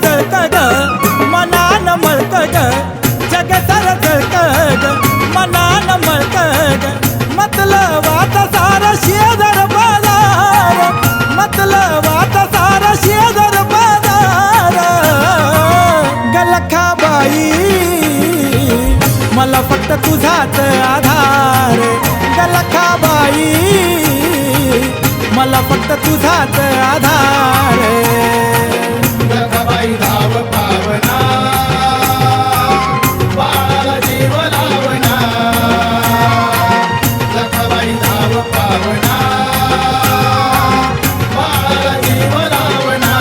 जळक ग मनान मळक ग जग सर जळक ग मनान मळक ग मतलबात सारा शेजार बाजार मतलबात सारा शेजार बाजार गलखाबाई मला फक्त तुझाच आधार गलखाबाई मला फक्त तुझाच आधार लखाबाई धाव पावना बाळाला जीव लावना लखाबाई धाव पावना बाळाला जीव लावना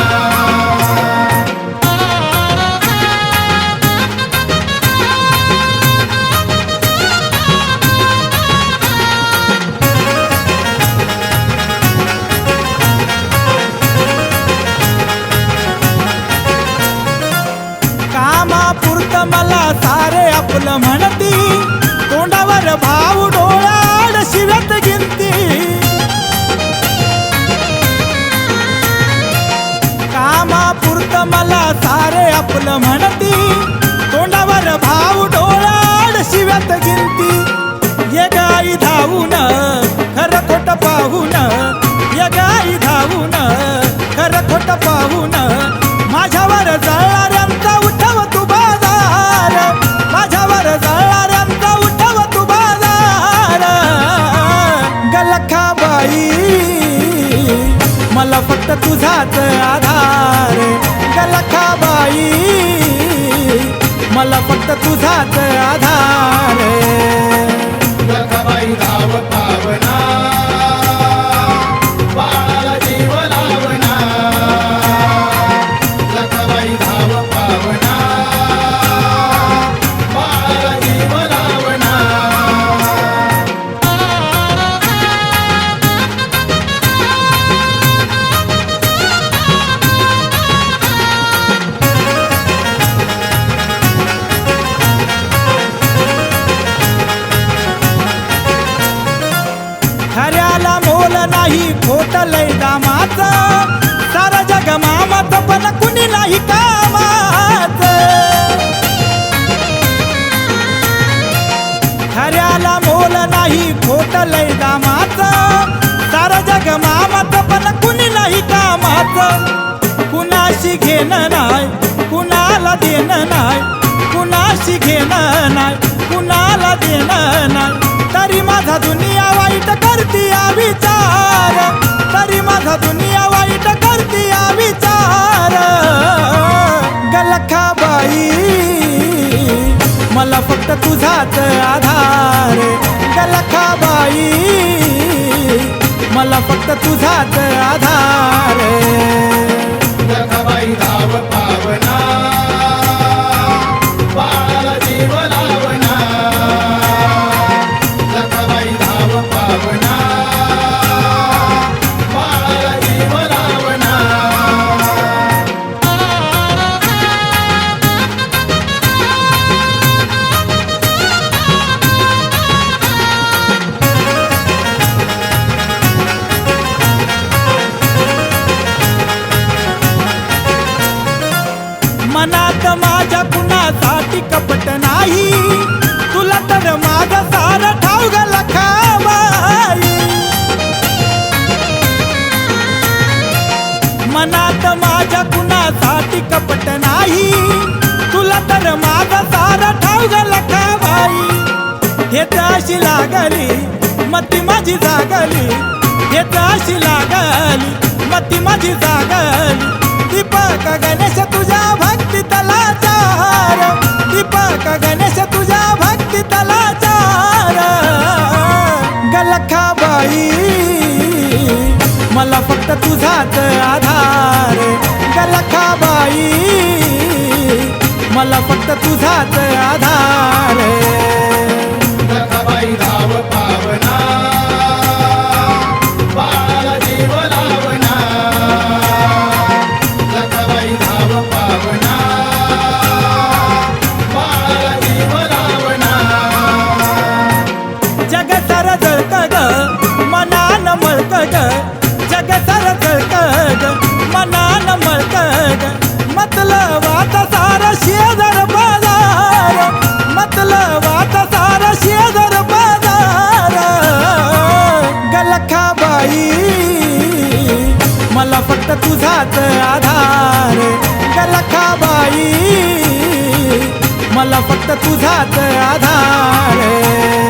कामापुरत मला सारे आपलं म्हणती तोंडावर भाव डोळ्याड शिव्यात गिनती कामापुरत मला सारे आपलं म्हणती तोंडावर भाव डोळ्याड शिव्यात गिनती ये गाई धावून खरं खोट पाहून ये गाई धावून खरं खोट पाहून माझ्यावर जळणाऱ्यांचा उठव तू बाजार माझ्यावर जळणाऱ्यांचा उठव तू बाजार गलखाबाई मला फक्त तुझाच आधार गलखाबाई मला फक्त तुझाच आधार लखाबाई धाव पावना बाळाला जीव लावना लखाबाई धाव पावना बाळाला जीव लावना खऱ्याला मोल नाही खोट लय दामाच सारा जग मामाच पण कुणी नाही कामाच खऱ्याला मोल नाही खोट लय दामाच सारा जग मामाच पण कुणी नाही कामाच कुणाशी घेणं नाही कुणाला देणं नाही कुणाशी घेणं नाही कुणाला देणं नाही तरी माझा दुनिया वाईट करती विचार तरी माझा दुनिया वाईट करती विचार गलखाबाई मला फक्त तुझाच आधार गलखाबाई मला फक्त तुझाच आधार लखाबाई धाव पावना बाळाला जीव लावना लखाबाई धाव पावना बाळाला जीव लावना मनात माझ्या कुणासाठी कपट नाही तुला तर माझा सारा ठाव गलखाबाई मनात माझ्या कुणासाठी कपट नाही तुला तर माझा सारा ठाव गलखाबाई हे अशी लागली मती माझी जागली हे अशी लागली मती माझी जागली दीपक गणेश तुझ्या भक्ती तलाचार दीपक गणेश तुझ्या भक्ती तलाचार गलखाबाई मला फक्त तुझाच आधार गलखाबाई मला फक्त तुझाच आधार लखाबाई धाव पावना बाळाला जीव लावना लखाबाई धाव पावना बाळाला जीव लावना जग सर जळक ग मनान मळक ग जग सर जळक ग मनान मळक ग मतलबात मला फक्त तुझाच आधार ग लखाबाई, मला फक्त तुझाच आधार.